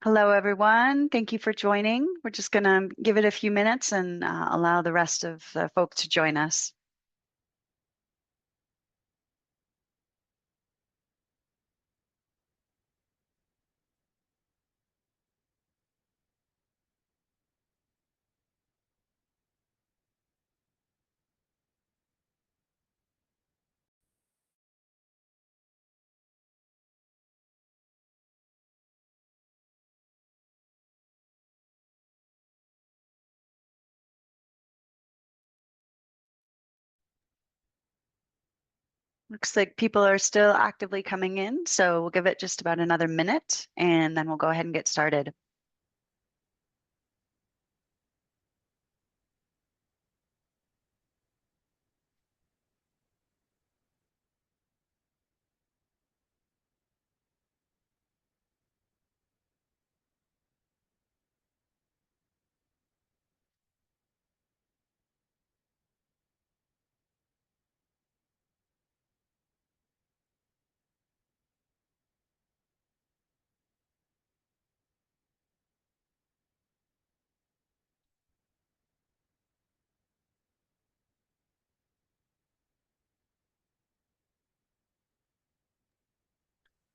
Hello, everyone. Thank you for joining. We're just going to give it a few minutes and allow the rest of the folks to join us. Looks like people are still actively coming in, so we'll give it just about another minute and then we'll go ahead and get started.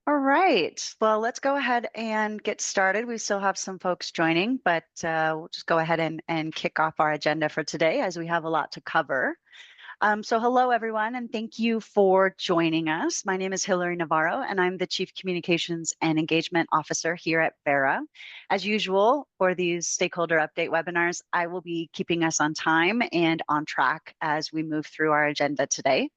All right, well, let's go ahead and get started. We still have some folks joining, but we'll just go ahead and kick off our agenda for today as we have a lot to cover. So hello, everyone, and thank you for joining us. My name is Hillary Navarro, and I'm the Chief Communications and Engagement Officer here at Verra. As usual, for these Stakeholder Update webinars, I will be keeping us on time and on track as we move through our agenda today.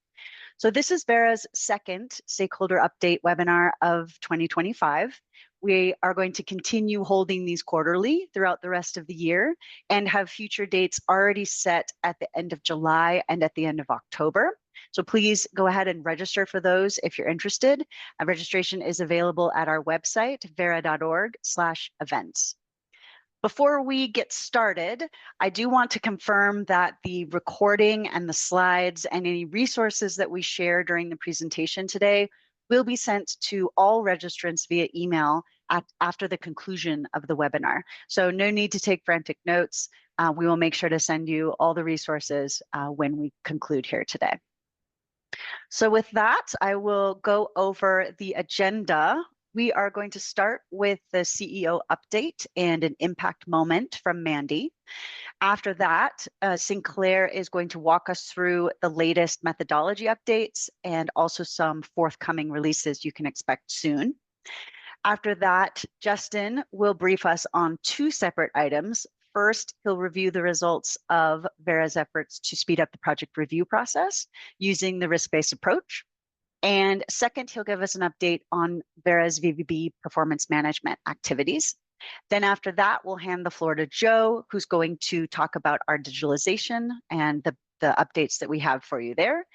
So this is Verra's second Stakeholder Update webinar of 2025. We are going to continue holding these quarterly throughout the rest of the year and have future dates already set at the end of July and at the end of October. So please go ahead and register for those if you're interested. Registration is available at our website, verra.org/events. Before we get started, I do want to confirm that the recording and the slides and any resources that we share during the presentation today will be sent to all registrants via email after the conclusion of the webinar. So no need to take frantic notes. We will make sure to send you all the resources when we conclude here today. So with that, I will go over the agenda. We are going to start with the CEO update and an impact moment from Mandy. After that, Sinclair is going to walk us through the latest methodology updates and also some forthcoming releases you can expect soon. After that, Justin will brief us on two separate items. First, he'll review the results of Verra's efforts to speed up the project review process using the risk-based approach. And second, he'll give us an update on Verra's VBB performance management activities. Then after that, we'll hand the floor to Joe, who's going to talk about our digitalization and the updates that we have for you there.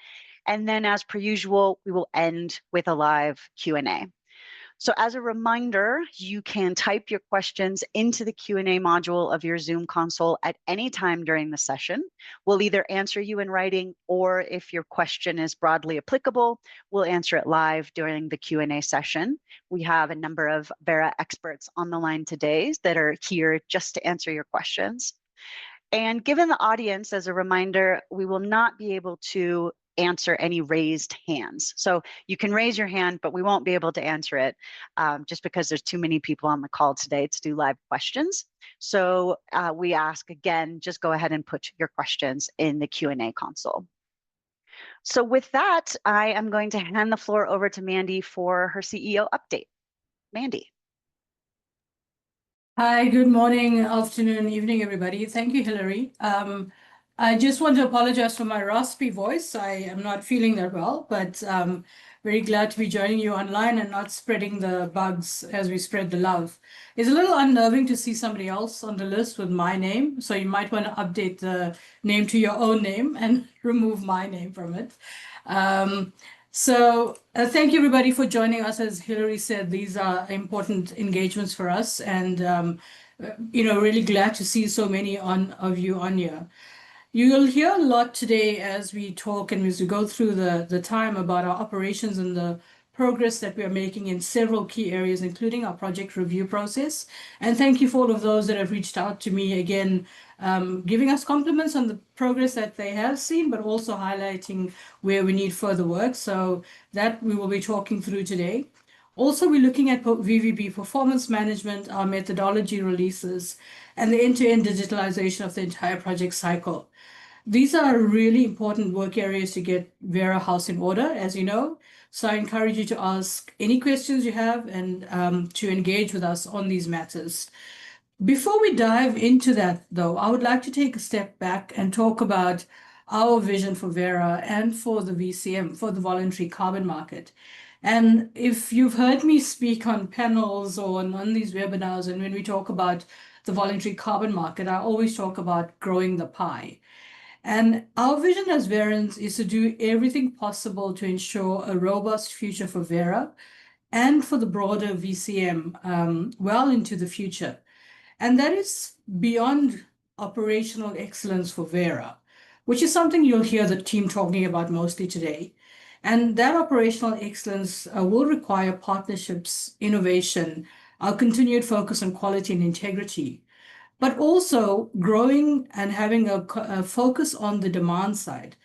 And then as per usual, we will end with a live Q&A. So as a reminder, you can type your questions into the Q&A module of your Zoom console at any time during the session. We'll either answer you in writing, or if your question is broadly applicable, we'll answer it live during the Q&A session. We have a number of Verra experts on the line today that are here just to answer your questions. And given the audience, as a reminder, we will not be able to answer any raised hands. So you can raise your hand, but we won't be able to answer it just because there's too many people on the call today to do live questions. So we ask again, just go ahead and put your questions in the Q&A console. So with that, I am going to hand the floor over to Mandy for her CEO update. Mandy. Hi, good morning, afternoon, evening, everybody. Thank you, Hillary. I just want to apologize for my raspy voice. I am not feeling that well, but very glad to be joining you online and not spreading the bugs as we spread the love. It's a little unnerving to see somebody else on the list with my name, so you might want to update the name to your own name and remove my name from it. Thank you, everybody, for joining us. As Hillary said, these are important engagements for us, and really glad to see so many of you on here. You will hear a lot today as we talk and as we go through the time about our operations and the progress that we are making in several key areas, including our project review process. And thank you for all of those that have reached out to me again, giving us compliments on the progress that they have seen, but also highlighting where we need further work. So that we will be talking through today. Also, we're looking at VVB performance management, our methodology releases, and the end-to-end digitalization of the entire project cycle. These are really important work areas to get Verra House in order, as you know. So I encourage you to ask any questions you have and to engage with us on these matters. Before we dive into that, though, I would like to take a step back and talk about our vision for Verra and for the VCM, for the voluntary carbon market. And if you've heard me speak on panels or on these webinars, and when we talk about the voluntary carbon market, I always talk about growing the pie. And our vision as Verrans is to do everything possible to ensure a robust future for Verra and for the broader VCM well into the future. And that is beyond operational excellence for Verra, which is something you'll hear the team talking about mostly today. And that operational excellence will require partnerships, innovation, our continued focus on quality and integrity, but also growing and having a focus on the demand side.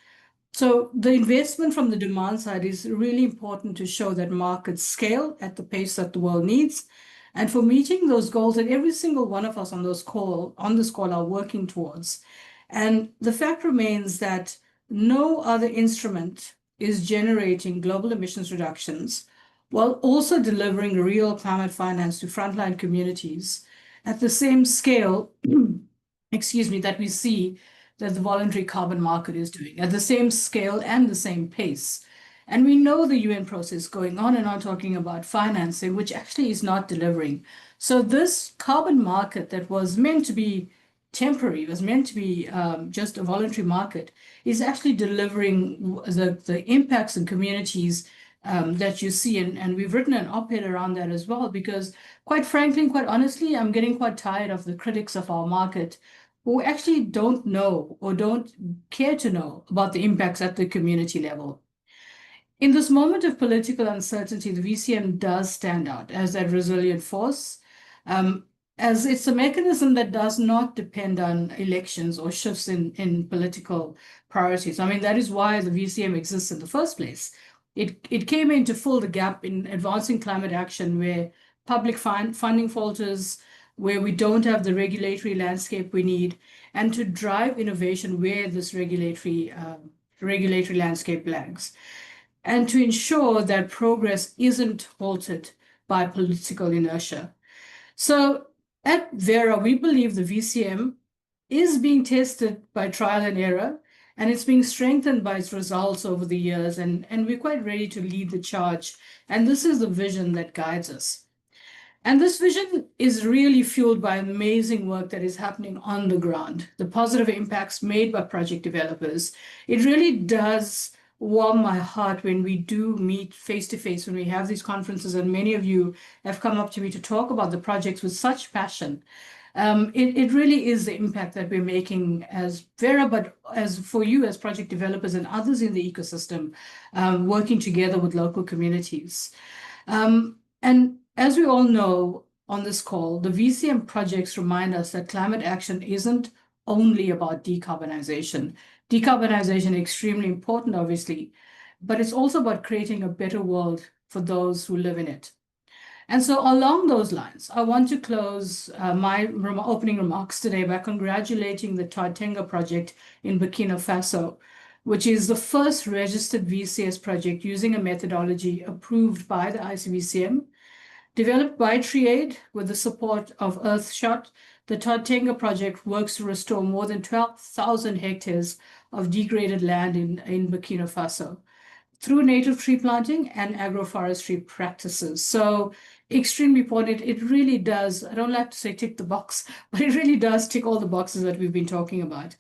So the investment from the demand side is really important to show that markets scale at the pace that the world needs. And for meeting those goals that every single one of us on this call are working towards. And the fact remains that no other instrument is generating global emissions reductions while also delivering real climate finance to frontline communities at the same scale, that we see that the voluntary carbon market is doing, at the same scale and the same pace. And we know the UN process going on and on talking about financing, which actually is not delivering. So this carbon market that was meant to be temporary, was meant to be just a voluntary market, is actually delivering the impacts in communities that you see. And we've written an op-ed around that as well, because quite frankly, quite honestly, I'm getting quite tired of the critics of our market who actually don't know or don't care to know about the impacts at the community level. In this moment of political uncertainty, the VCM does stand out as that resilient force, as it's a mechanism that does not depend on elections or shifts in political priorities. I mean, that is why the VCM exists in the first place. It came in to fill the gap in advancing climate action where public funding falters, where we don't have the regulatory landscape we need, and to drive innovation where this regulatory landscape lags, and to ensure that progress isn't halted by political inertia. So at Verra, we believe the VCM is being tested by trial and error, and it's being strengthened by its results over the years, and we're quite ready to lead the charge. And this is the vision that guides us. And this vision is really fueled by amazing work that is happening on the ground, the positive impacts made by project developers. It really does warm my heart when we do meet face-to-face, when we have these conferences, and many of you have come up to me to talk about the projects with such passion. It really is the impact that we're making as Verra, but as for you as project developers and others in the ecosystem, working together with local communities. And as we all know on this call, the VCM projects remind us that climate action isn't only about decarbonization. Decarbonization is extremely important, obviously, but it's also about creating a better world for those who live in it. And so along those lines, I want to close my opening remarks today by congratulating the Tartenga project in Burkina Faso, which is the first registered VCS project using a methodology approved by the ICVCM. Developed by TRIAID with the support of Earthshot, the Tartenga project works to restore more than 12,000 hectares of degraded land in Burkina Faso through native tree planting and agroforestry practices. So extremely important. It really does, I don't like to say tick the box, but it really does tick all the boxes that we've been talking about,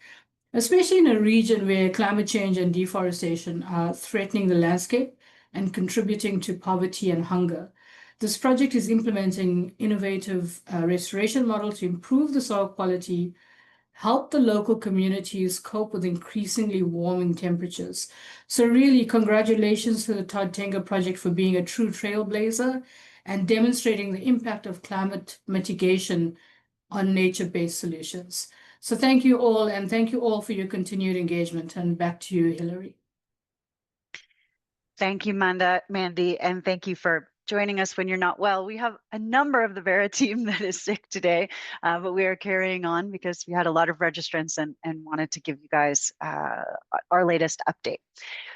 especially in a region where climate change and deforestation are threatening the landscape and contributing to poverty and hunger. This project is implementing innovative restoration models to improve the soil quality, help the local communities cope with increasingly warming temperatures. So really, congratulations to the Todd Tenga Project for being a true trailblazer and demonstrating the impact of climate mitigation on nature-based solutions. So thank you all, and thank you all for your continued engagement. And back to you, Hillary. Thank you, Mandy, and thank you for joining us when you're not well. We have a number of the Verra team that is sick today, but we are carrying on because we had a lot of registrants and wanted to give you guys our latest update.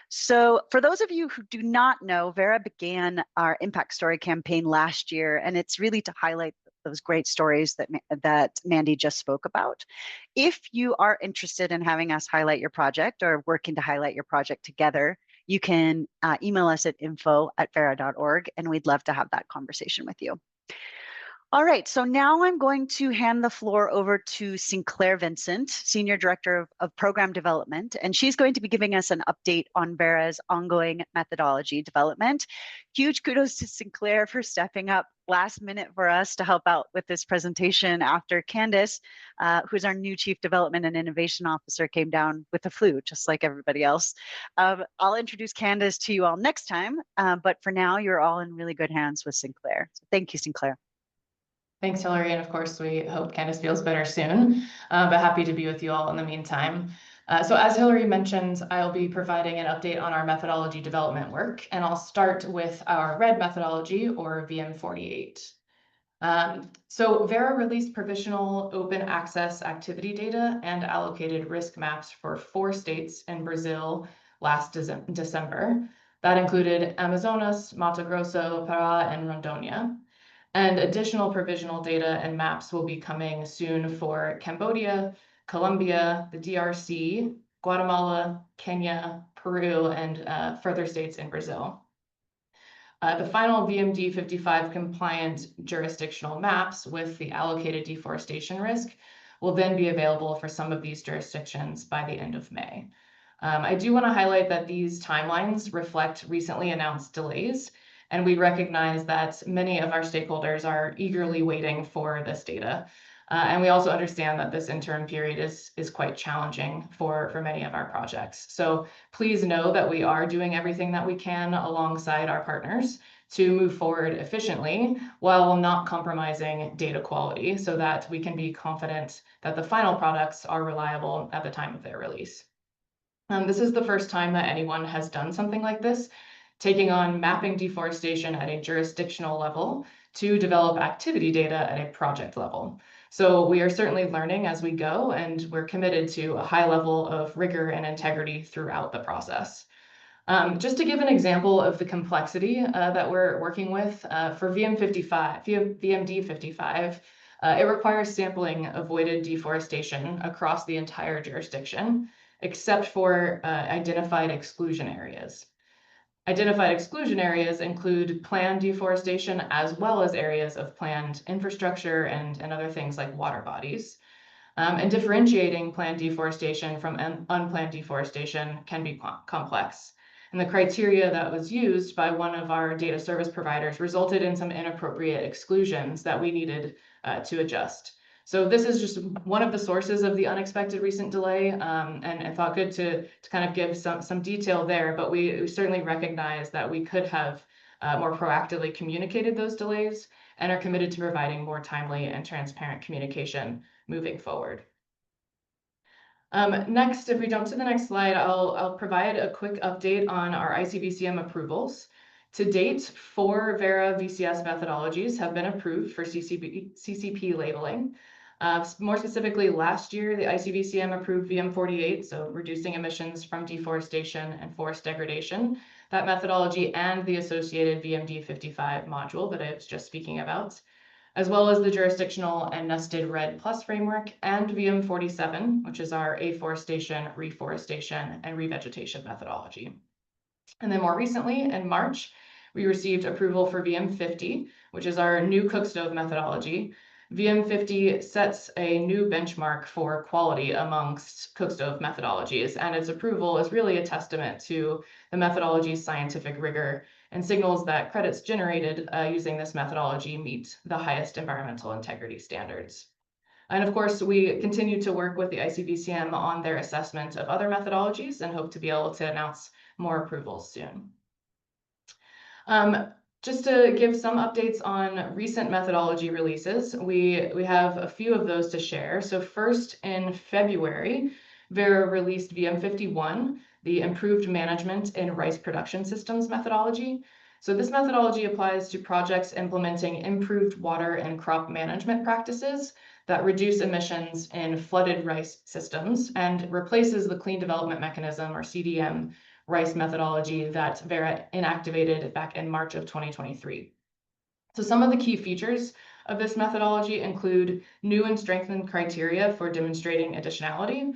So for those of you who do not know, Verra began our Impact Story campaign last year, and it's really to highlight those great stories that Mandy just spoke about. If you are interested in having us highlight your project or working to highlight your project together, you can email us at info@verra.org, and we'd love to have that conversation with you. All right, so now I'm going to hand the floor over to Sinclair Vincent, Senior Director of Program Development, and she's going to be giving us an update on Verra's ongoing methodology development. Huge kudos to Sinclair for stepping up last minute for us to help out with this presentation after Candice, who's our new Chief Development and Innovation Officer, came down with the flu, just like everybody else. I'll introduce Candice to you all next time, but for now, you're all in really good hands with Sinclair. So thank you, Sinclair. Thanks, Hillary. And of course, we hope Candice feels better soon, but happy to be with you all in the meantime. So as Hillary mentioned, I'll be providing an update on our methodology development work, and I'll start with our RED methodology, or VM48. So Verra released provisional open access activity data and allocated risk maps for 4 states in Brazil last December. That included Amazonas, Mato Grosso, Pará, and Rondônia. And additional provisional data and maps will be coming soon for Cambodia, Colombia, the DRC, Guatemala, Kenya, Peru, and further states in Brazil. The final VMD 55 compliant jurisdictional maps with the allocated deforestation risk will then be available for some of these jurisdictions by the end of May. I do want to highlight that these timelines reflect recently announced delays, and we recognize that many of our stakeholders are eagerly waiting for this data. And we also understand that this interim period is quite challenging for many of our projects. So please know that we are doing everything that we can alongside our partners to move forward efficiently while not compromising data quality so that we can be confident that the final products are reliable at the time of their release. This is the first time that anyone has done something like this, taking on mapping deforestation at a jurisdictional level to develop activity data at a project level. So we are certainly learning as we go, and we're committed to a high level of rigor and integrity throughout the process. Just to give an example of the complexity that we're working with, for VMD 55, it requires sampling avoided deforestation across the entire jurisdiction, except for identified exclusion areas. Identified exclusion areas include planned deforestation as well as areas of planned infrastructure and other things like water bodies. And differentiating planned deforestation from unplanned deforestation can be complex. And the criteria that was used by one of our data service providers resulted in some inappropriate exclusions that we needed to adjust. So this is just one of the sources of the unexpected recent delay, and I thought good to kind of give some detail there, but we certainly recognize that we could have more proactively communicated those delays and are committed to providing more timely and transparent communication moving forward. Next, if we jump to the next slide, I'll provide a quick update on our ICVCM approvals. To date, 4 Verra VCS methodologies have been approved for CCP labeling. More specifically, last year, the ICVCM approved VM48, so reducing emissions from deforestation and forest degradation, that methodology and the associated VMD 55 module that I was just speaking about, as well as the jurisdictional and nested RED Plus framework, and VM47, which is our afforestation, reforestation, and revegetation methodology. And then more recently, in March, we received approval for VM50, which is our new cookstove methodology. VM50 sets a new benchmark for quality amongst cookstove methodologies, and its approval is really a testament to the methodology's scientific rigor and signals that credits generated using this methodology meet the highest environmental integrity standards. And of course, we continue to work with the ICVCM on their assessment of other methodologies and hope to be able to announce more approvals soon. Just to give some updates on recent methodology releases, we have a few of those to share. So first, in February, Verra released VM51, the Improved Management in Rice Production Systems methodology. So this methodology applies to projects implementing improved water and crop management practices that reduce emissions in flooded rice systems and replaces the Clean Development Mechanism, or CDM, rice methodology that Verra inactivated back in March of 2023. So some of the key features of this methodology include new and strengthened criteria for demonstrating additionality,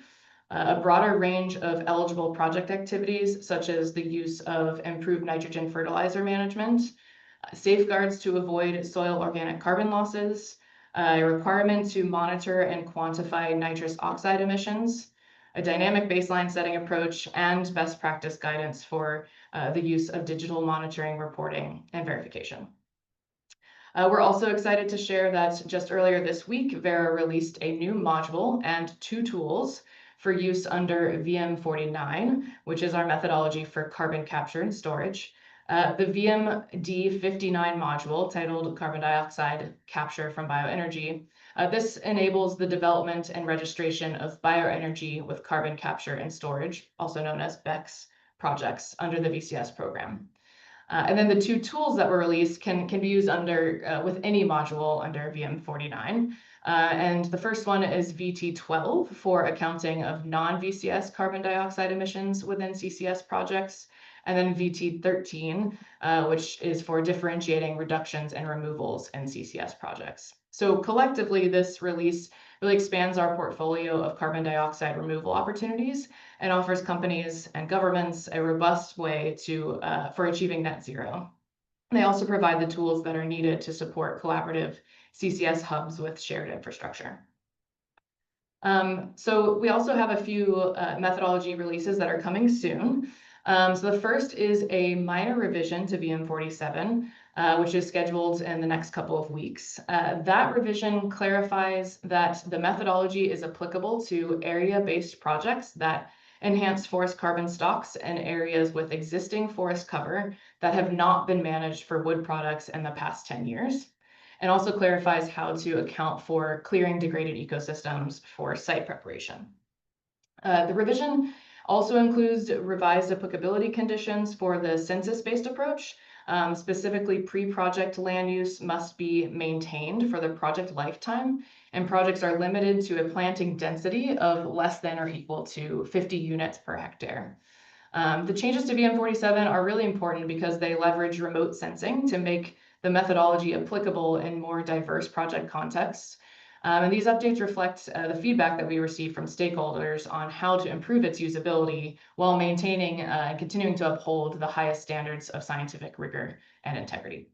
a broader range of eligible project activities, such as the use of improved nitrogen fertilizer management, safeguards to avoid soil organic carbon losses, a requirement to monitor and quantify nitrous oxide emissions, a dynamic baseline setting approach, and best practice guidance for the use of digital monitoring, reporting, and verification. We're also excited to share that just earlier this week, Verra released a new module and 2 tools for use under VM49, which is our methodology for carbon capture and storage. The VMD59 module, titled Carbon Dioxide Capture from Bioenergy, this enables the development and registration of bioenergy with carbon capture and storage, also known as BECCS projects, under the VCS program. And then the 2 tools that were released can be used under with any module under VM49. And the first one is VT12 for accounting of non-VCS carbon dioxide emissions within CCS projects, and then VT13, which is for differentiating reductions and removals in CCS projects. So collectively, this release really expands our portfolio of carbon dioxide removal opportunities and offers companies and governments a robust way for achieving net zero. They also provide the tools that are needed to support collaborative CCS hubs with shared infrastructure. So we also have a few methodology releases that are coming soon. So the first is a minor revision to VM47, which is scheduled in the next couple of weeks. That revision clarifies that the methodology is applicable to area-based projects that enhance forest carbon stocks in areas with existing forest cover that have not been managed for wood products in the past 10 years, and also clarifies how to account for clearing degraded ecosystems for site preparation. The revision also includes revised applicability conditions for the census-based approach. Specifically, pre-project land use must be maintained for the project lifetime, and projects are limited to a planting density of less than or equal to 50 units per hectare. The changes to VM47 are really important because they leverage remote sensing to make the methodology applicable in more diverse project contexts. And these updates reflect the feedback that we received from stakeholders on how to improve its usability while maintaining and continuing to uphold the highest standards of scientific rigor and integrity.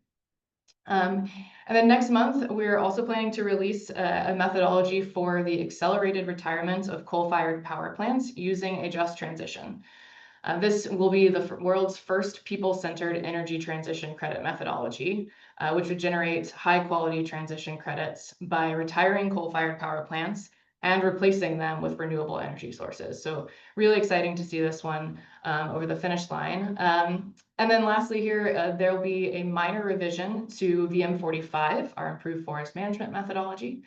And then next month, we're also planning to release a methodology for the accelerated retirement of coal-fired power plants using a just transition. This will be the world's first people-centered energy transition credit methodology, which would generate high-quality transition credits by retiring coal-fired power plants and replacing them with renewable energy sources. So really exciting to see this one over the finish line. And then lastly here, there will be a minor revision to VM45, our improved forest management methodology.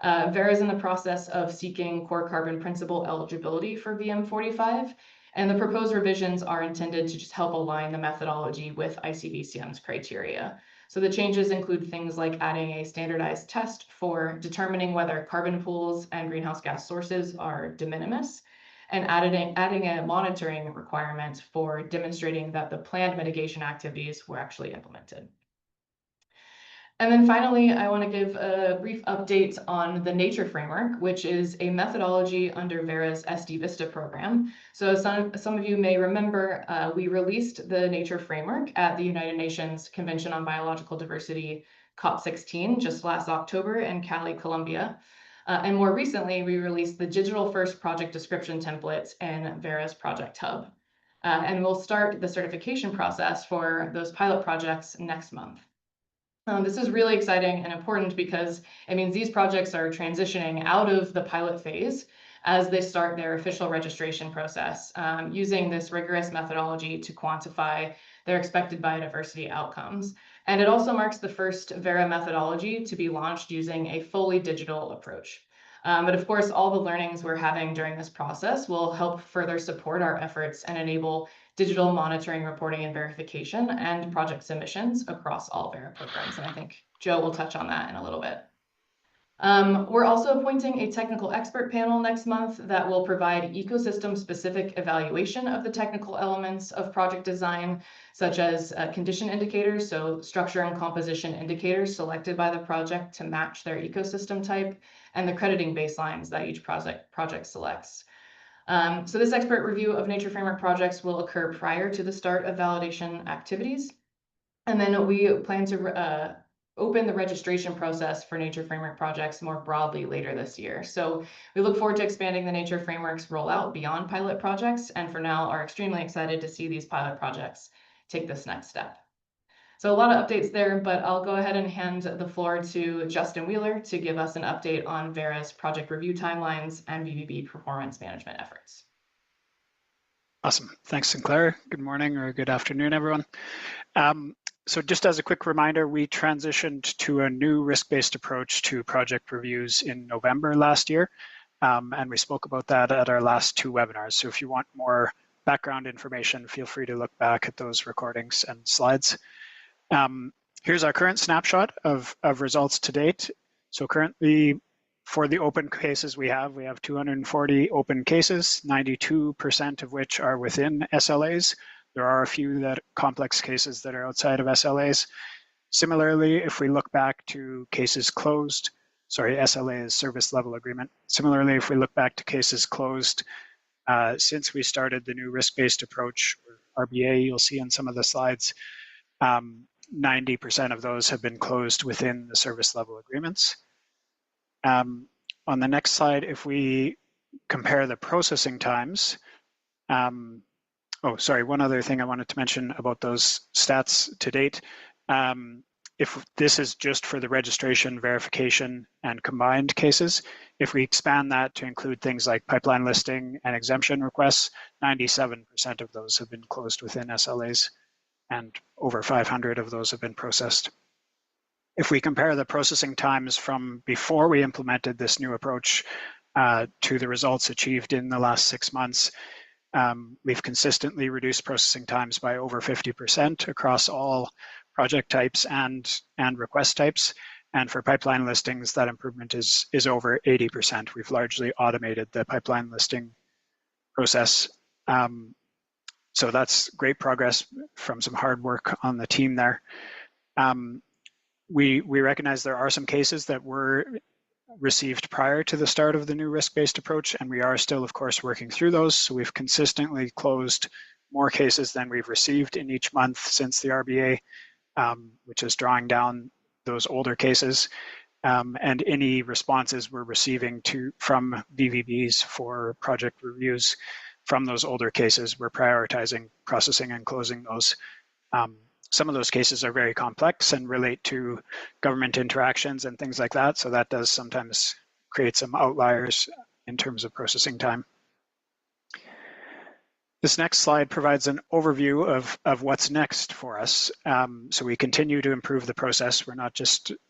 Verra is in the process of seeking core carbon principle eligibility for VM45. And the proposed revisions are intended to just help align the methodology with ICVCM's criteria. So the changes include things like adding a standardized test for determining whether carbon pools and greenhouse gas sources are de minimis, and adding a monitoring requirement for demonstrating that the planned mitigation activities were actually implemented. And then finally, I want to give a brief update on the Nature Framework, which is a methodology under Verra's VISta program. So some of you may remember, we released the Nature Framework at the United Nations Convention on Biological Diversity, COP16, just last October in Cali, Colombia. And more recently, we released the digital first project description templates in Verra's Project Hub. And we'll start the certification process for those pilot projects next month. This is really exciting and important because it means these projects are transitioning out of the pilot phase as they start their official registration process, using this rigorous methodology to quantify their expected biodiversity outcomes. And it also marks the first Verra methodology to be launched using a fully digital approach. But of course, all the learnings we're having during this process will help further support our efforts and enable digital monitoring, reporting, and verification, and project submissions across all Verra programs. And I think Joe will touch on that in a little bit. We're also appointing a technical expert panel next month that will provide ecosystem-specific evaluation of the technical elements of project design, such as condition indicators, so structure and composition indicators selected by the project to match their ecosystem type, and the crediting baselines that each project selects. So this expert review of nature framework projects will occur prior to the start of validation activities. And then we plan to open the registration process for nature framework projects more broadly later this year. So we look forward to expanding the nature frameworks rollout beyond pilot projects, and for now are extremely excited to see these pilot projects take this next step. So a lot of updates there, but I'll go ahead and hand the floor to Justin Wheeler to give us an update on Verra's project review timelines and VVB performance management efforts. Awesome. Thanks, Sinclair. Good morning or good afternoon, everyone. So just as a quick reminder, we transitioned to a new risk-based approach to project reviews in November last year, and we spoke about that at our last 2 webinars. So if you want more background information, feel free to look back at those recordings and slides. Here's our current snapshot of results to date. So currently, for the open cases we have 240 open cases, 92% of which are within SLAs. There are a few complex cases that are outside of SLAs. Similarly, if we look back to cases closed, SLA is service level agreement. Similarly, if we look back to cases closed, since we started the new risk-based approach, or RBA, you'll see in some of the slides, 90% of those have been closed within the service level agreements. On the next slide, if we compare the processing times, one other thing I wanted to mention about those stats to date. If this is just for the registration, verification, and combined cases, if we expand that to include things like pipeline listing and exemption requests, 97% of those have been closed within SLAs, and over 500 of those have been processed. If we compare the processing times from before we implemented this new approach to the results achieved in the last 6 months, we've consistently reduced processing times by over 50% across all project types and request types. And for pipeline listings, that improvement is over 80%. We've largely automated the pipeline listing process. So that's great progress from some hard work on the team there. We recognize there are some cases that were received prior to the start of the new risk-based approach, and we are still, of course, working through those. So we've consistently closed more cases than we've received in each month since the RBA, which is drawing down those older cases. And any responses we're receiving from VVBs for project reviews from those older cases, we're prioritizing processing and closing those. Some of those cases are very complex and relate to government interactions and things like that. So that does sometimes create some outliers in terms of processing time. This next slide provides an overview of what's next for us. So we continue to improve the process.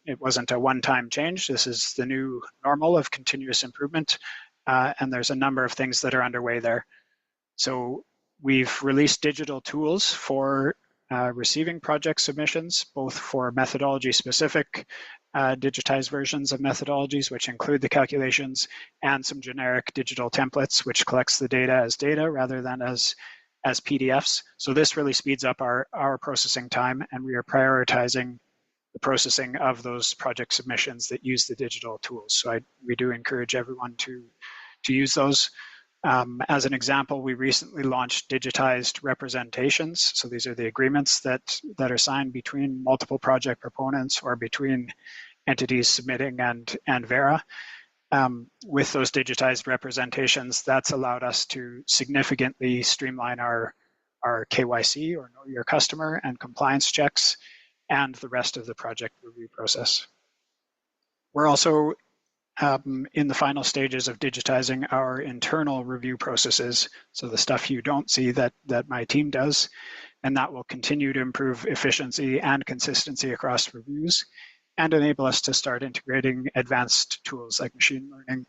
It wasn't a one-time change. This is the new normal of continuous improvement. And there's a number of things that are underway there. So we've released digital tools for receiving project submissions, both for methodology-specific digitized versions of methodologies, which include the calculations, and some generic digital templates, which collects the data as data rather than as PDFs. So this really speeds up our processing time, and we are prioritizing the processing of those project submissions that use the digital tools. So we do encourage everyone to use those. As an example, we recently launched digitized representations. So these are the agreements that are signed between multiple project proponents or between entities submitting and Verra. With those digitized representations, that's allowed us to significantly streamline our KYC, or know your customer, and compliance checks. and the rest of the project review process. We're also in the final stages of digitizing our internal review processes, so the stuff you don't see that my team does, and that will continue to improve efficiency and consistency across reviews and enable us to start integrating advanced tools like machine learning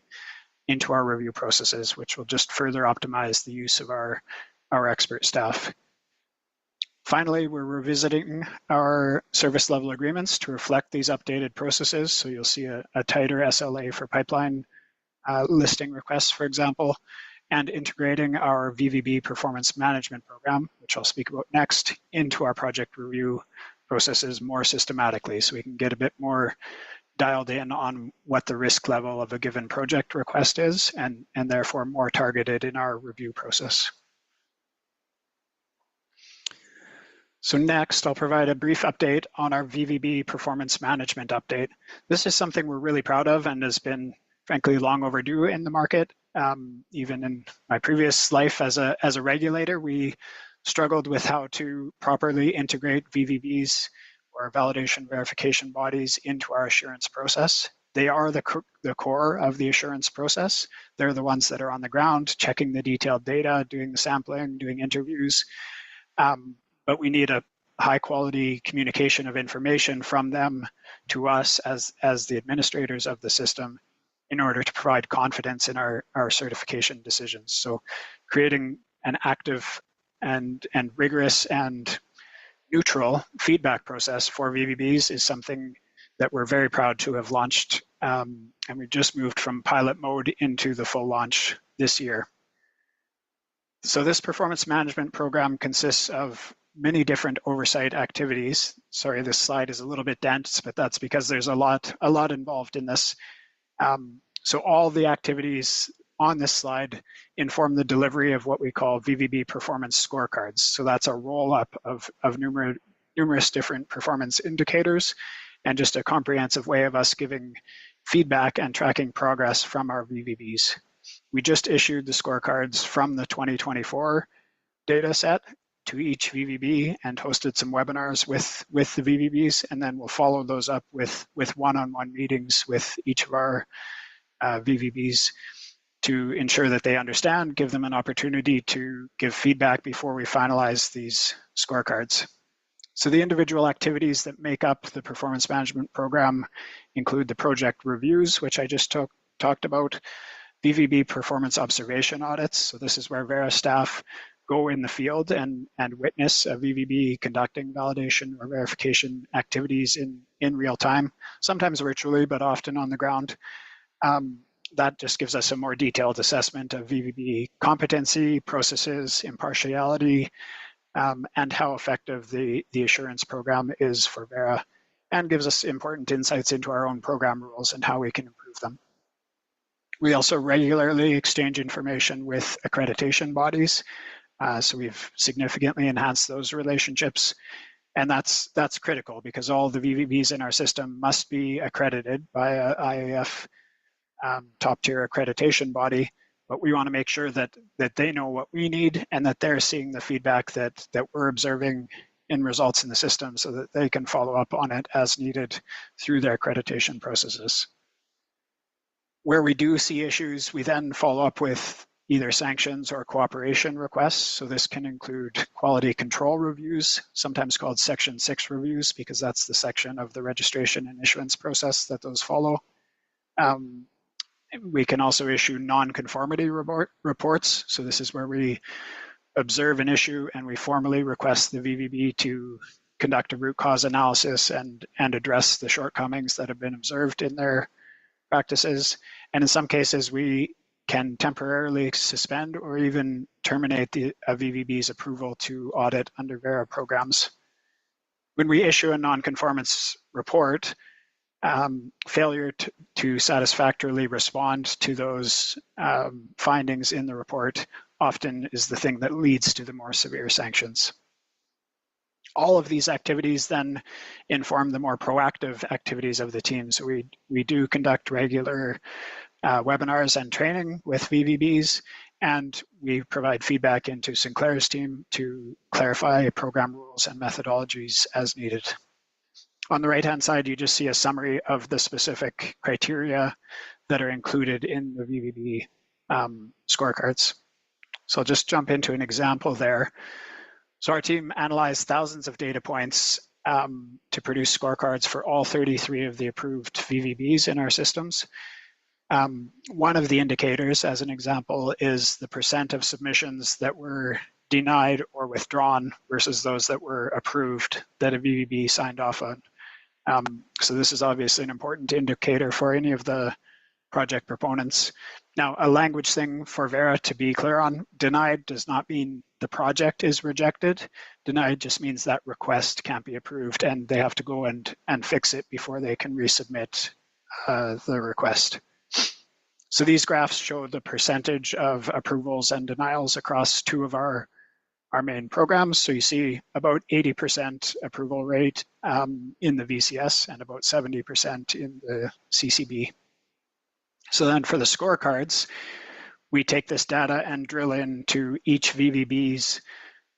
into our review processes, which will just further optimize the use of our expert staff. Finally, we're revisiting our service level agreements to reflect these updated processes. So you'll see a tighter SLA for pipeline listing requests, for example, and integrating our VVB performance management program, which I'll speak about next, into our project review processes more systematically, so we can get a bit more dialed in on what the risk level of a given project request is, and therefore more targeted in our review process. So next, I'll provide a brief update on our VVB performance management update. This is something we're really proud of and has been, frankly, long overdue in the market. Even in my previous life as a regulator, we struggled with how to properly integrate VVBs or validation verification bodies into our assurance process. They are the core of the assurance process. They're the ones that are on the ground, checking the detailed data, doing the sampling, doing interviews. But we need a high quality communication of information from them to us as the administrators of the system in order to provide confidence in our certification decisions. So creating an active and rigorous and neutral feedback process for VVBs is something that we're very proud to have launched. And we just moved from pilot mode into the full launch this year. So this performance management program consists of many different oversight activities. Sorry, this slide is a little bit dense, but that's because there's a lot involved in this. So all the activities on this slide inform the delivery of what we call VVB performance scorecards. So that's a roll-up of numerous different performance indicators and just a comprehensive way of us giving feedback and tracking progress from our VVBs. We just issued the scorecards from the 2024 data set to each VVB and hosted some webinars with the VVBs, and then we'll follow those up with one-on-one meetings with each of our VVBs to ensure that they understand, give them an opportunity to give feedback before we finalize these scorecards. So the individual activities that make up the performance management program include the project reviews, which I just talked about, VVB performance observation audits. So this is where Verra staff go in the field and witness a VVB conducting validation or verification activities in real time, sometimes virtually, but often on the ground. That just gives us a more detailed assessment of VVB competency, processes, impartiality, and how effective the assurance program is for Verra, and gives us important insights into our own program rules and how we can improve them. We also regularly exchange information with accreditation bodies. So we've significantly enhanced those relationships. And that's critical because all the VVBs in our system must be accredited by a IAF top tier accreditation body. But we want to make sure that they know what we need and that they're seeing the feedback that we're observing in results in the system so that they can follow up on it as needed through their accreditation processes. Where we do see issues, we then follow up with either sanctions or cooperation requests. So this can include quality control reviews, sometimes called Section 6 reviews, because that's the section of the registration and issuance process that those follow. We can also issue non-conformity reports. So this is where we observe an issue and we formally request the VVB to conduct a root cause analysis and address the shortcomings that have been observed in their practices. And in some cases, we can temporarily suspend or even terminate a VVB's approval to audit under Verra programs. When we issue a non-conformance report, failure to satisfactorily respond to those findings in the report often is the thing that leads to the more severe sanctions. All of these activities then inform the more proactive activities of the team. So we do conduct regular webinars and training with VVBs, and we provide feedback into Sinclair's team to clarify program rules and methodologies as needed. On the right-hand side, you just see a summary of the specific criteria that are included in the VVB scorecards. So I'll just jump into an example there. So our team analyzed thousands of data points to produce scorecards for all 33 of the approved VVBs in our systems. One of the indicators, as an example, is the percent of submissions that were denied or withdrawn versus those that were approved that a VVB signed off on. So this is obviously an important indicator for any of the project proponents. Now, a language thing for Verra to be clear on, denied does not mean the project is rejected. Denied just means that request can't be approved and they have to go and fix it before they can resubmit the request. So these graphs show the percentage of approvals and denials across two of our main programs. So you see about 80% approval rate in the VCS and about 70% in the CCB. So then for the scorecards, we take this data and drill into each VVB's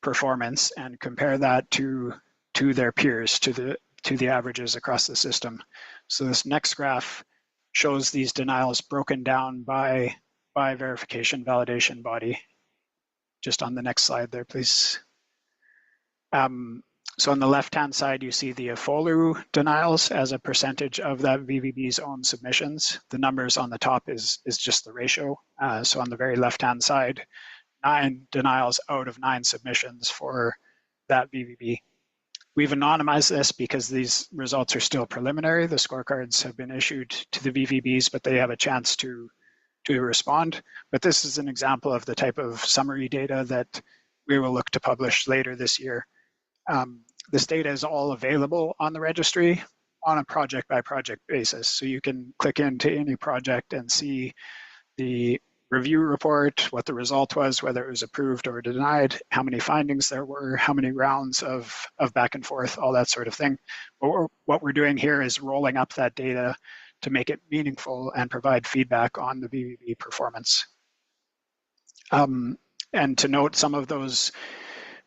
performance and compare that to their peers, to the averages across the system. So this next graph shows these denials broken down by verification validation body. Just on the next slide there, please. So on the left-hand side, you see the AFOLU denials as a percentage of that VVB's own submissions. The numbers on the top is just the ratio. So on the very left-hand side, 9 denials out of 9 submissions for that VVB. We've anonymized this because these results are still preliminary. The scorecards have been issued to the VVBs, but they have a chance to respond. But this is an example of the type of summary data that we will look to publish later this year. This data is all available on the registry on a project-by-project basis. So you can click into any project and see the review report, what the result was, whether it was approved or denied, how many findings there were, how many rounds of back and forth, all that sort of thing. But what we're doing here is rolling up that data to make it meaningful and provide feedback on the VVB performance. And to note, some of those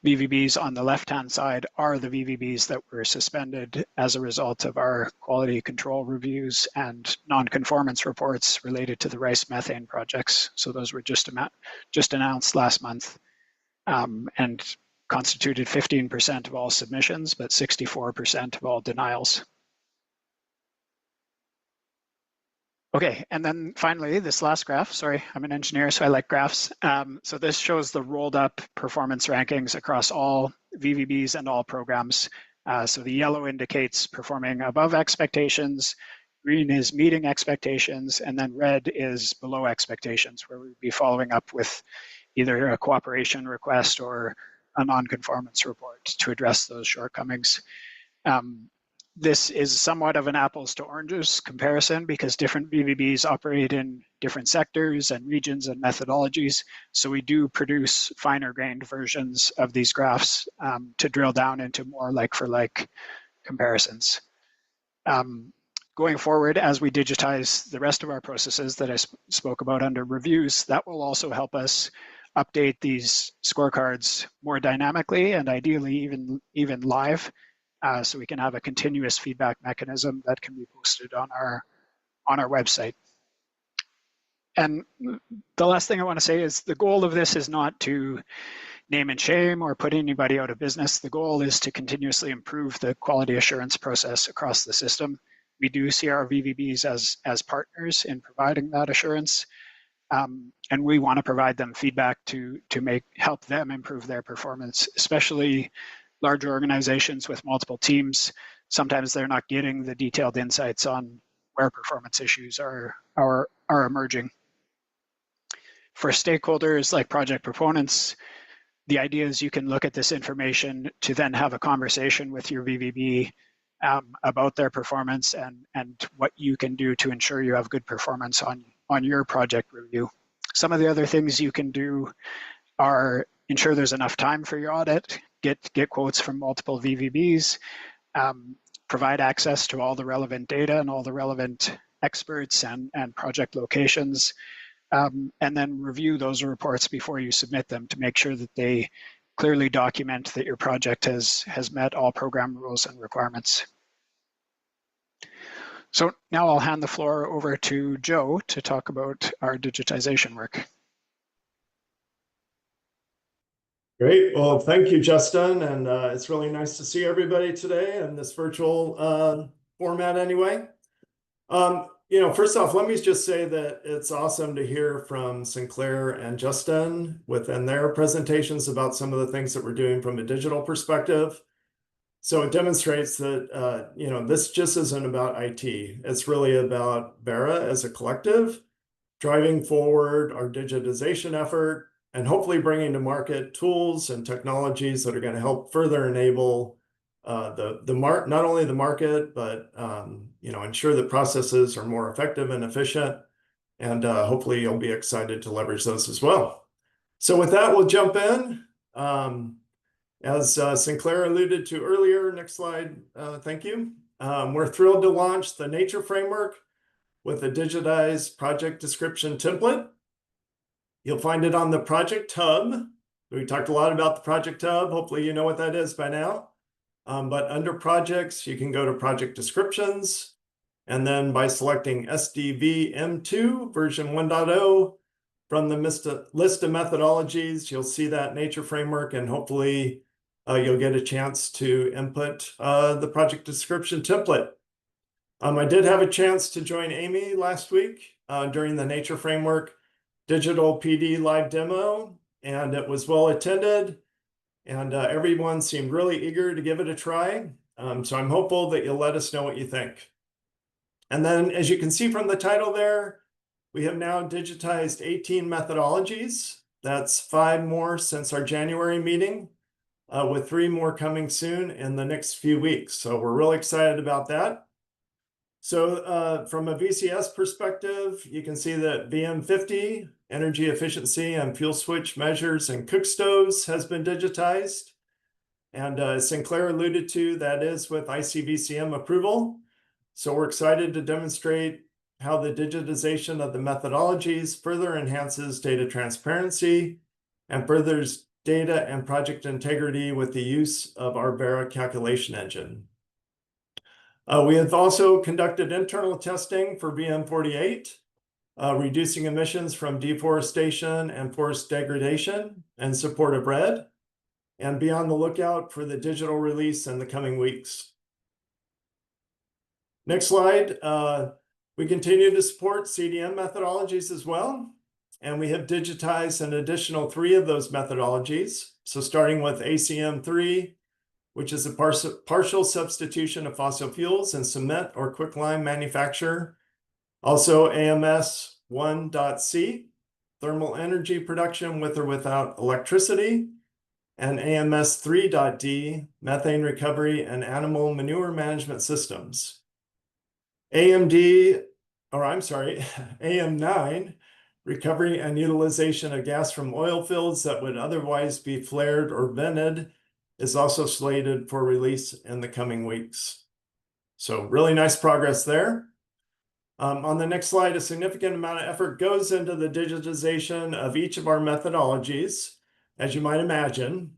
VVBs on the left-hand side are the VVBs that were suspended as a result of our quality control reviews and non-conformance reports related to the rice methane projects. So those were just announced last month and constituted 15% of all submissions, but 64% of all denials. Okay, and then finally, this last graph, sorry, I'm an engineer, so I like graphs. So this shows the rolled up performance rankings across all VVBs and all programs. So the yellow indicates performing above expectations, green is meeting expectations, and then red is below expectations, where we'd be following up with either a cooperation request or a non-conformance report to address those shortcomings. This is somewhat of an apples to oranges comparison because different VVBs operate in different sectors and regions and methodologies. So we do produce finer grained versions of these graphs to drill down into more like-for-like comparisons. Going forward, as we digitize the rest of our processes that I spoke about under reviews, that will also help us update these scorecards more dynamically and ideally even live. So we can have a continuous feedback mechanism that can be posted on our website. And the last thing I want to say is the goal of this is not to name and shame or put anybody out of business. The goal is to continuously improve the quality assurance process across the system. We do see our VVBs as partners in providing that assurance. And we want to provide them feedback to help them improve their performance, especially larger organizations with multiple teams. Sometimes they're not getting the detailed insights on where performance issues are emerging. For stakeholders like project proponents, the idea is you can look at this information to then have a conversation with your VVB about their performance and what you can do to ensure you have good performance on your project review. Some of the other things you can do are ensure there's enough time for your audit, get quotes from multiple VVBs, provide access to all the relevant data and all the relevant experts and project locations, and then review those reports before you submit them to make sure that they clearly document that your project has met all program rules and requirements. So now I'll hand the floor over to Joe to talk about our digitization work. Great. Well, thank you, Justin. And it's really nice to see everybody today in this virtual format anyway. First off, let me just say that it's awesome to hear from Sinclair and Justin within their presentations about some of the things that we're doing from a digital perspective. So it demonstrates that, this just isn't about IT. It's really about Verra as a collective, driving forward our digitization effort, and hopefully bringing to market tools and technologies that are going to help further enable not only the market, but ensure that processes are more effective and efficient. And hopefully you'll be excited to leverage those as well. So with that, we'll jump in. As Sinclair alluded to earlier, next slide, thank you. We're thrilled to launch the Nature Framework with a digitized project description template. You'll find it on the Project Hub. We talked a lot about the Project Hub. Hopefully you know what that is by now. But under projects, you can go to project descriptions. And then by selecting SDVM2 version 1.0 from the list of methodologies, you'll see that Nature Framework, and hopefully you'll get a chance to input the project description template. I did have a chance to join Amy last week during the Nature Framework Digital PD live demo, and it was well attended, and everyone seemed really eager to give it a try. So I'm hopeful that you'll let us know what you think. And then, as you can see from the title there, we have now digitized 18 methodologies. That's 5 more since our January meeting, with 3 more coming soon in the next few weeks. So we're really excited about that. So from a VCS perspective, you can see that VM50, energy efficiency and fuel switch measures and cook stoves, has been digitized. And as Sinclair alluded to, that is with ICVCM approval. So we're excited to demonstrate how the digitization of the methodologies further enhances data transparency and furthers data and project integrity with the use of our Verra calculation engine. We have also conducted internal testing for VM48, reducing emissions from deforestation and forest degradation in support of RED, and be on the lookout for the digital release in the coming weeks. Next slide. We continue to support CDM methodologies as well, and we have digitized an additional 3 of those methodologies. So starting with ACM3, which is a partial substitution of fossil fuels in cement or quicklime manufacture. Also AMS 1.c, thermal energy production with or without electricity. And AMS 3.d, methane recovery and animal manure management systems. AM9, recovery and utilization of gas from oil fields that would otherwise be flared or vented, is also slated for release in the coming weeks. So really nice progress there. On the next slide, a significant amount of effort goes into the digitization of each of our methodologies, as you might imagine.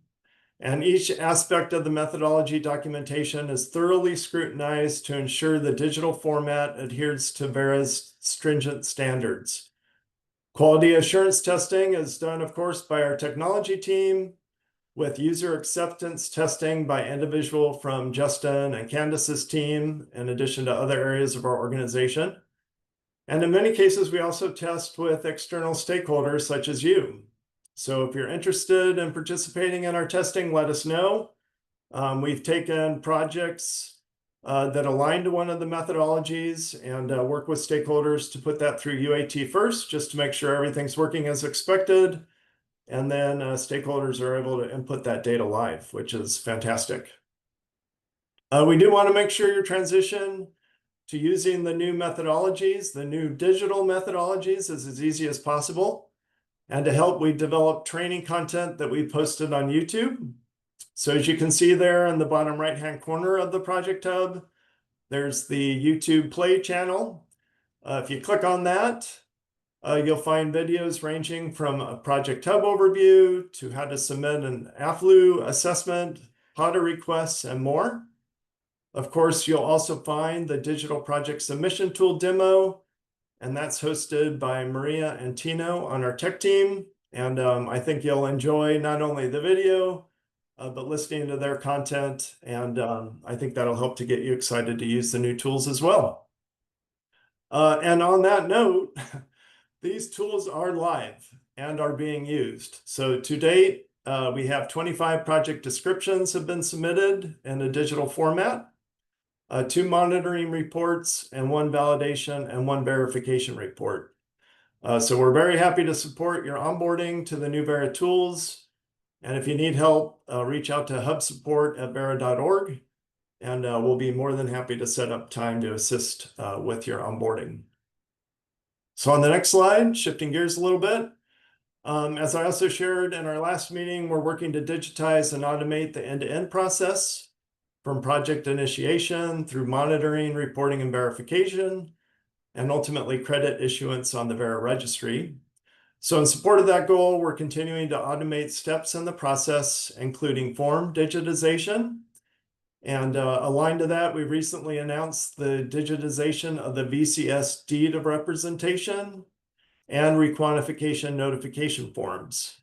And each aspect of the methodology documentation is thoroughly scrutinized to ensure the digital format adheres to Verra's stringent standards. Quality assurance testing is done, of course, by our technology team, with user acceptance testing by individual from Justin and Candace's team, in addition to other areas of our organization. And in many cases, we also test with external stakeholders such as you. So if you're interested in participating in our testing, let us know. We've taken projects that align to one of the methodologies and work with stakeholders to put that through UAT first, just to make sure everything's working as expected. And then stakeholders are able to input that data live, which is fantastic. We do want to make sure your transition to using the new methodologies, the new digital methodologies, is as easy as possible. And to help, we developed training content that we posted on YouTube. So as you can see there in the bottom right-hand corner of the Project Hub, there's the YouTube Play channel. If you click on that, you'll find videos ranging from a Project Hub overview to how to submit an AFLU assessment, HOTA requests, and more. Of course, you'll also find the digital project submission tool demo, and that's hosted by Maria and Tino on our tech team. And I think you'll enjoy not only the video, but listening to their content. And I think that'll help to get you excited to use the new tools as well. And on that note, these tools are live and are being used. So to date, we have 25 project descriptions have been submitted in a digital format, 2 monitoring reports, and 1 validation and 1 verification report. So we're very happy to support your onboarding to the new Verra tools. And if you need help, reach out to hubsupport@verra.org, and we'll be more than happy to set up time to assist with your onboarding. So on the next slide, shifting gears a little bit, as I also shared in our last meeting, we're working to digitize and automate the end-to-end process from project initiation through monitoring, reporting, and verification, and ultimately credit issuance on the Verra registry. So in support of that goal, we're continuing to automate steps in the process, including form digitization. And aligned to that, we recently announced the digitization of the VCS deed of representation and requantification notification forms.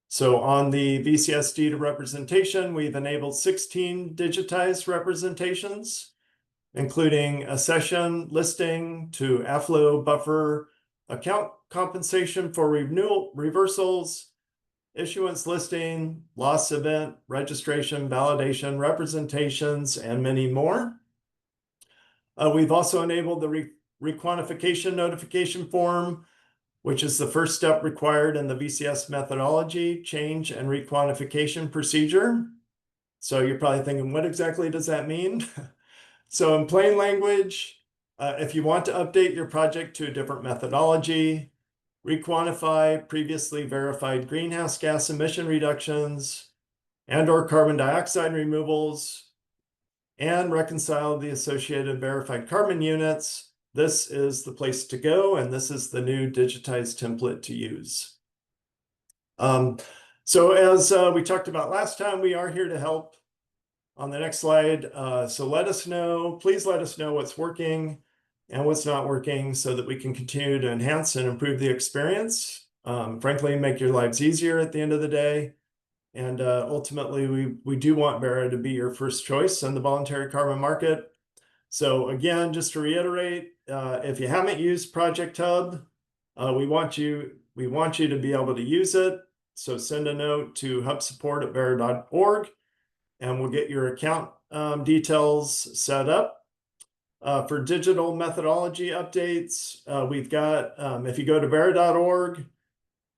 So on the VCS deed of representation, we've enabled 16 digitized representations, including accession listing to AFLO buffer account compensation for renewal reversals, issuance listing, loss event, registration, validation, representations, and many more. We've also enabled the requantification notification form, which is the first step required in the VCS methodology change and requantification procedure. So you're probably thinking, what exactly does that mean? So in plain language, if you want to update your project to a different methodology, requantify previously verified greenhouse gas emission reductions and/or carbon dioxide removals, and reconcile the associated verified carbon units, this is the place to go, and this is the new digitized template to use. So as we talked about last time, we are here to help. On the next slide, so let us know, please let us know what's working and what's not working so that we can continue to enhance and improve the experience. Frankly, make your lives easier at the end of the day. And ultimately, we do want Verra to be your first choice in the voluntary carbon market. So again, just to reiterate, if you haven't used Project Hub, we want you to be able to use it. So send a note to hubsupport@verra.org, and we'll get your account details set up. For digital methodology updates, we've got, if you go to verra.org,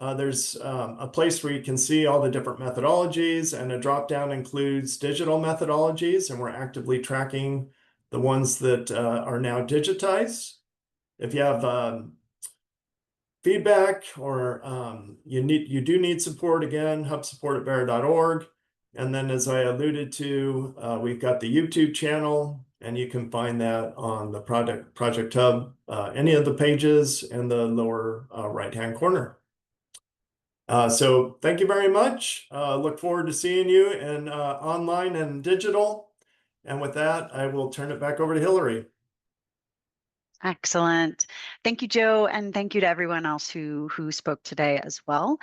there's a place where you can see all the different methodologies, and a drop-down includes digital methodologies, and we're actively tracking the ones that are now digitized. If you have feedback or you do need support, again, hubsupport@verra.org. And then, as I alluded to, we've got the YouTube channel, and you can find that on the Project Hub, any of the pages in the lower right-hand corner. So thank you very much. Look forward to seeing you in online and digital. And with that, I will turn it back over to Hillary. Excellent. Thank you, Joe, and thank you to everyone else who spoke today as well.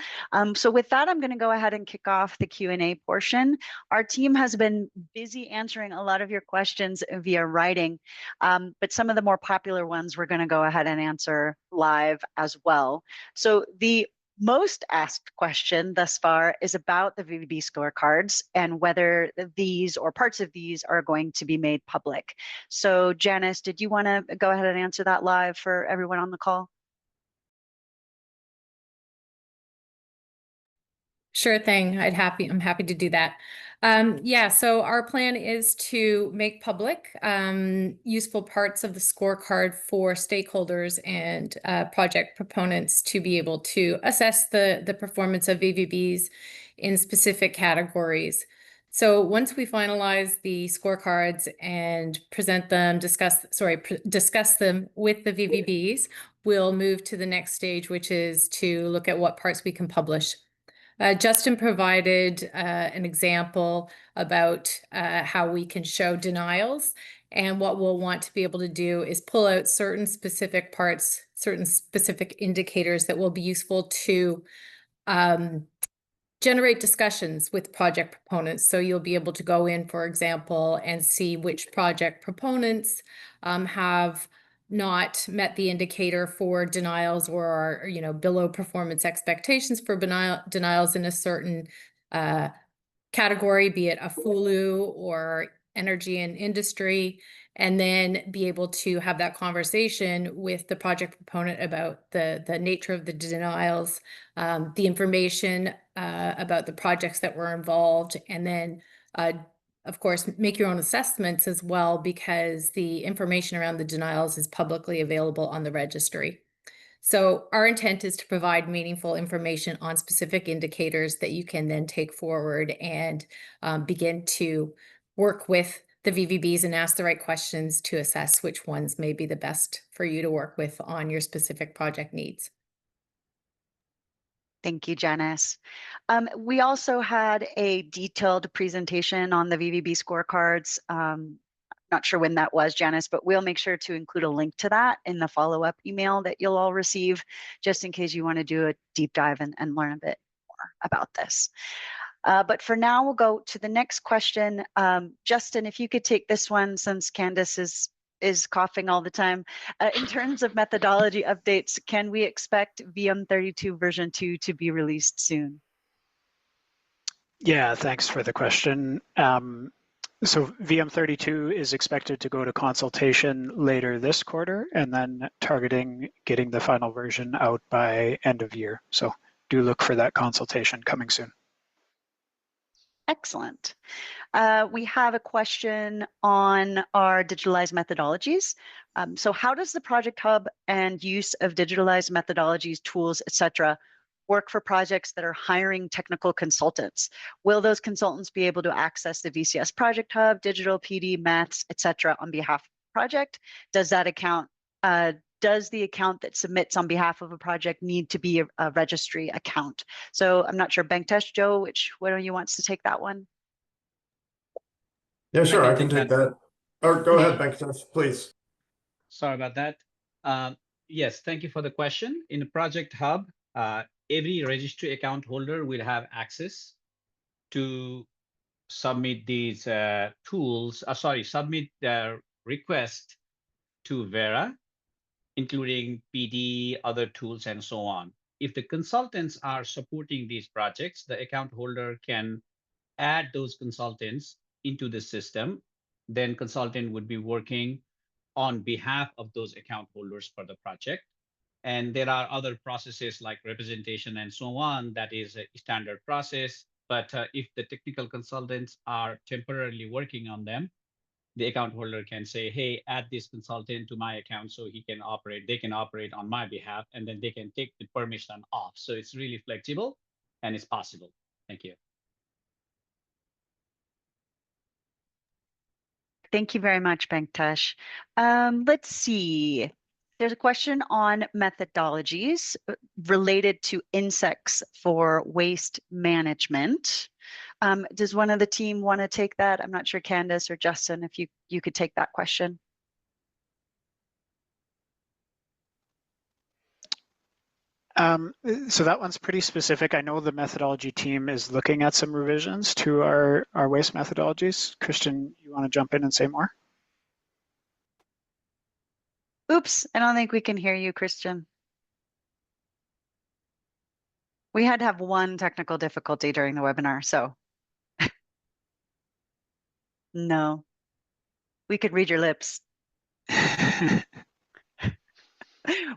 So with that, I'm going to go ahead and kick off the Q&A portion. Our team has been busy answering a lot of your questions via writing, but some of the more popular ones we're going to go ahead and answer live as well. So the most asked question thus far is about the VVB scorecards and whether these or parts of these are going to be made public. So Janice, did you want to go ahead and answer that live for everyone on the call? Sure thing. I'm happy to do that. Yeah, so our plan is to make public useful parts of the scorecard for stakeholders and project proponents to be able to assess the performance of VVBs in specific categories. So once we finalize the scorecards and present them, discuss them with the VVBs, we'll move to the next stage, which is to look at what parts we can publish. Justin provided an example about how we can show denials. And what we'll want to be able to do is pull out certain specific parts, certain specific indicators that will be useful to generate discussions with project proponents. So you'll be able to go in, for example, and see which project proponents have not met the indicator for denials or are, below performance expectations for denials in a certain category, be it a FULU or energy and industry, and then be able to have that conversation with the project proponent about the nature of the denials, the information about the projects that were involved, and then of course, make your own assessments as well, because the information around the denials is publicly available on the registry. So our intent is to provide meaningful information on specific indicators that you can then take forward and begin to work with the VVBs and ask the right questions to assess which ones may be the best for you to work with on your specific project needs. Thank you, Janice. We also had a detailed presentation on the VVB scorecards. Not sure when that was, Janice, but we'll make sure to include a link to that in the follow-up email that you'll all receive, just in case you want to do a deep dive and learn a bit more about this. But for now, we'll go to the next question. Justin, if you could take this one, since Candace is coughing all the time. In terms of methodology updates, can we expect VM32 version 2 to be released soon? Yeah, thanks for the question. So VM32 is expected to go to consultation later this quarter, and then targeting getting the final version out by end of year. So do look for that consultation coming soon. Excellent. We have a question on our digitalized methodologies. So how does the Project Hub and use of digitalized methodologies, tools, etc., work for projects that are hiring technical consultants? Will those consultants be able to access the VCS Project Hub, digital PD, maths, etc., on behalf of the project? Does that account, does the account that submits on behalf of a project need to be a registry account? So I'm not sure, Banktesh, Joe, which one of you wants to take that one? Yeah, sure, I can take that. Or go ahead, Banktesh, please. Sorry about that. Yes, thank you for the question. In the Project Hub, every registry account holder will have access to submit these submit their request to Verra, including PD, other tools, and so on. If the consultants are supporting these projects, the account holder can add those consultants into the system. Then consultant would be working on behalf of those account holders for the project. And there are other processes like representation and so on. That is a standard process. But if the technical consultants are temporarily working on them, the account holder can say, hey, add this consultant to my account so they can operate on my behalf, and then they can take the permission off. So it's really flexible and it's possible. Thank you. Thank you very much, Banktesh. Let's see. There's a question on methodologies related to insects for waste management. Does one of the team want to take that? I'm not sure, Candace or Justin, if you could take that question. So that one's pretty specific. I know the methodology team is looking at some revisions to our waste methodologies. Christian, you want to jump in and say more? Oops, I don't think we can hear you, Christian. We had to have one technical difficulty during the webinar, so. No, we could read your lips.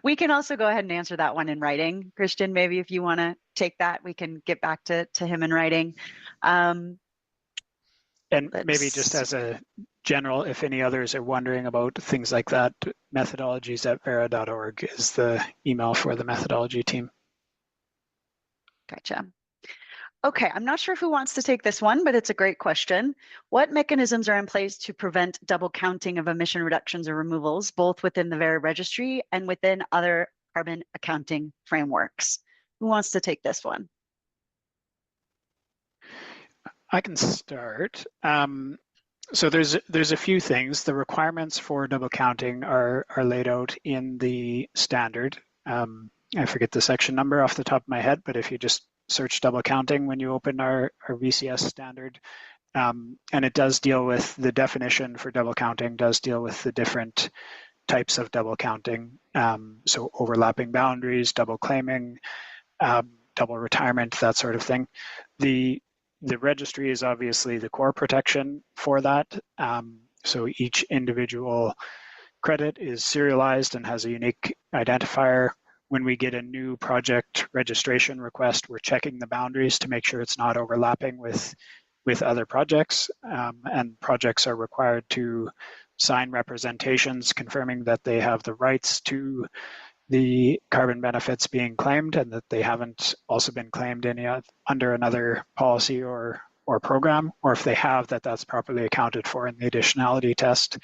We can also go ahead and answer that one in writing. Christian, maybe if you want to take that, we can get back to him in writing. And maybe just as a general, if any others are wondering about things like that, methodologies@verra.org is the email for the methodology team. Gotcha. Okay, I'm not sure who wants to take this one, but it's a great question. What mechanisms are in place to prevent double counting of emission reductions or removals, both within the Verra registry and within other carbon accounting frameworks? Who wants to take this one? I can start. So there's a few things. The requirements for double counting are laid out in the standard. I forget the section number off the top of my head, but if you just search double counting when you open our VCS standard, and it does deal with the definition for double counting, does deal with the different types of double counting. So overlapping boundaries, double claiming, double retirement, that sort of thing. The registry is obviously the core protection for that. So each individual credit is serialized and has a unique identifier. When we get a new project registration request, we're checking the boundaries to make sure it's not overlapping with other projects. And projects are required to sign representations confirming that they have the rights to the carbon benefits being claimed and that they haven't also been claimed under another policy or program, or if they have, that's properly accounted for in the additionality test.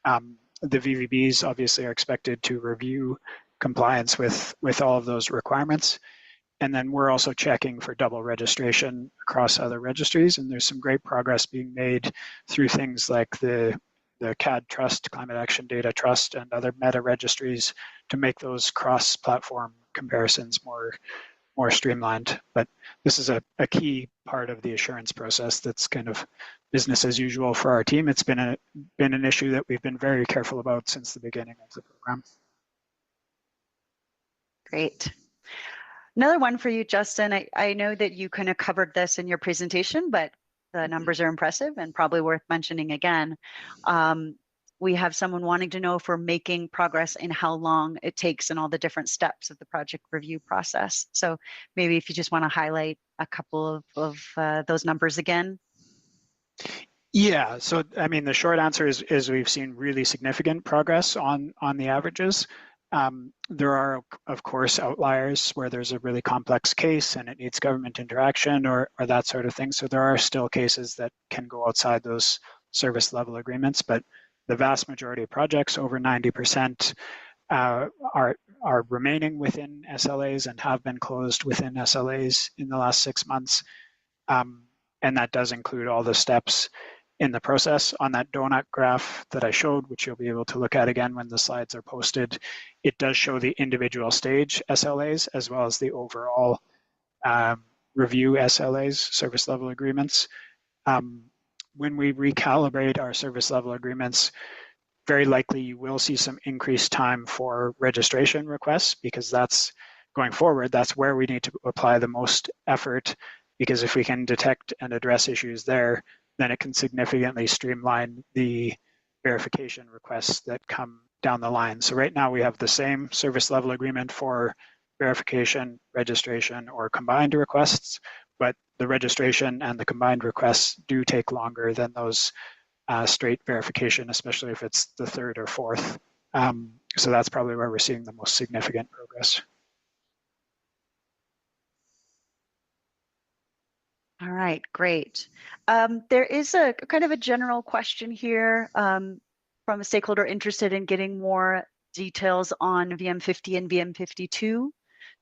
The VVBs obviously are expected to review compliance with all of those requirements. And then we're also checking for double registration across other registries, and there's some great progress being made through things like the CAD Trust, Climate Action Data Trust, and other meta registries to make those cross-platform comparisons more streamlined. But this is a key part of the assurance process that's kind of business as usual for our team. It's been an issue that we've been very careful about since the beginning of the program. Great. Another one for you, Justin. I know that you kind of covered this in your presentation, but the numbers are impressive and probably worth mentioning again. We have someone wanting to know if we're making progress in how long it takes and all the different steps of the project review process. So maybe if you just want to highlight a couple of those numbers again. Yeah, so I mean, the short answer is we've seen really significant progress on the averages. There are, of course, outliers where there's a really complex case and it needs government interaction or that sort of thing. So there are still cases that can go outside those service level agreements, but the vast majority of projects, over 90%, are remaining within SLAs and have been closed within SLAs in the last 6 months. And that does include all the steps in the process. On that donut graph that I showed, which you'll be able to look at again when the slides are posted, it does show the individual stage SLAs as well as the overall review SLAs, service level agreements. When we recalibrate our service level agreements, very likely you will see some increased time for registration requests, because that's going forward, that's where we need to apply the most effort, because if we can detect and address issues there, then it can significantly streamline the verification requests that come down the line. So right now we have the same service level agreement for verification, registration, or combined requests, but the registration and the combined requests do take longer than those straight verification, especially if it's the third or fourth. So that's probably where we're seeing the most significant progress. All right, great. There is a kind of a general question here from a stakeholder interested in getting more details on VM50 and VM52.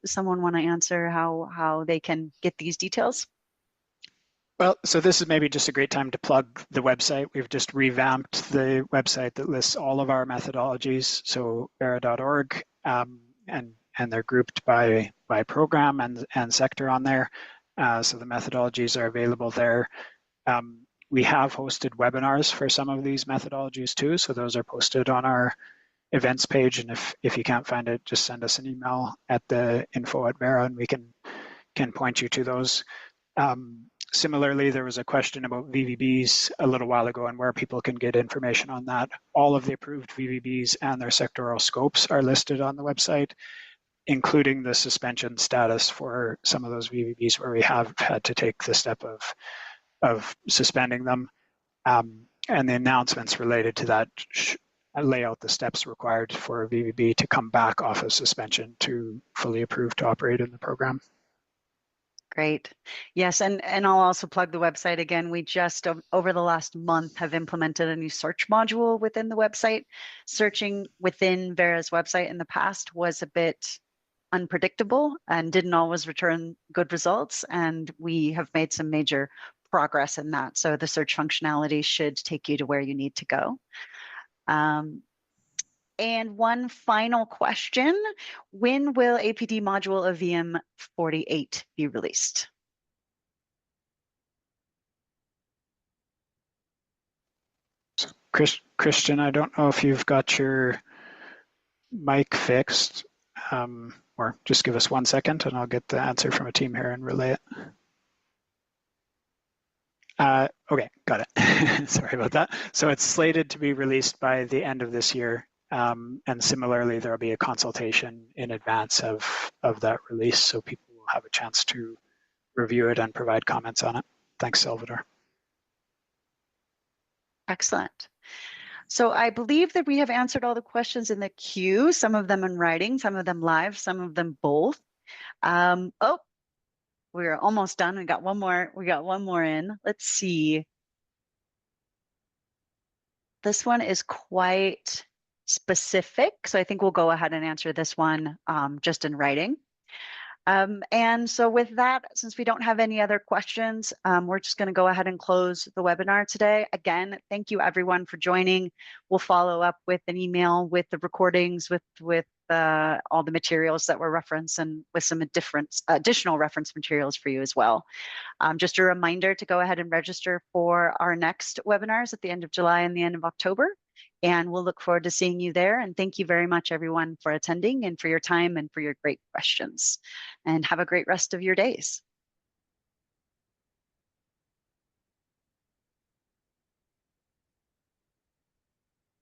Does someone want to answer how they can get these details? Well, so this is maybe just a great time to plug the website. We've just revamped the website that lists all of our methodologies, so Verra.org, and they're grouped by program and sector on there. So the methodologies are available there. We have hosted webinars for some of these methodologies too, so those are posted on our events page. And if you can't find it, just send us an email at the info@Verra and we can point you to those. Similarly, there was a question about VVBs a little while ago and where people can get information on that. All of the approved VVBs and their sectoral scopes are listed on the website, including the suspension status for some of those VVBs where we have had to take the step of suspending them. And the announcements related to that lay out the steps required for a VVB to come back off of suspension to fully approved to operate in the program. Great. Yes, and I'll also plug the website again. We just, over the last month, have implemented a new search module within the website. Searching within Verra's website in the past was a bit unpredictable and didn't always return good results. And we have made some major progress in that. So the search functionality should take you to where you need to go. And one final question, when will APD module of VM 48 be released? Christian, I don't know if you've got your mic fixed, or just give us 1 second and I'll get the answer from a team here and relay it. Okay, got it. Sorry about that. So it's slated to be released by the end of this year. And similarly, there'll be a consultation in advance of that release, so people will have a chance to review it and provide comments on it. Thanks, Salvador. Excellent. So I believe that we have answered all the questions in the queue, some of them in writing, some of them live, some of them both. Oh, we're almost done. We got one more in. Let's see. This one is quite specific, so I think we'll go ahead and answer this one just in writing. And so with that, since we don't have any other questions, we're just going to go ahead and close the webinar today. Again, thank you everyone for joining. We'll follow up with an email with the recordings, with all the materials that were referenced, and with some additional reference materials for you as well. Just a reminder to go ahead and register for our next webinars at the end of July and the end of October. And we'll look forward to seeing you there. And thank you very much, everyone, for attending and for your time and for your great questions. And have a great rest of your days.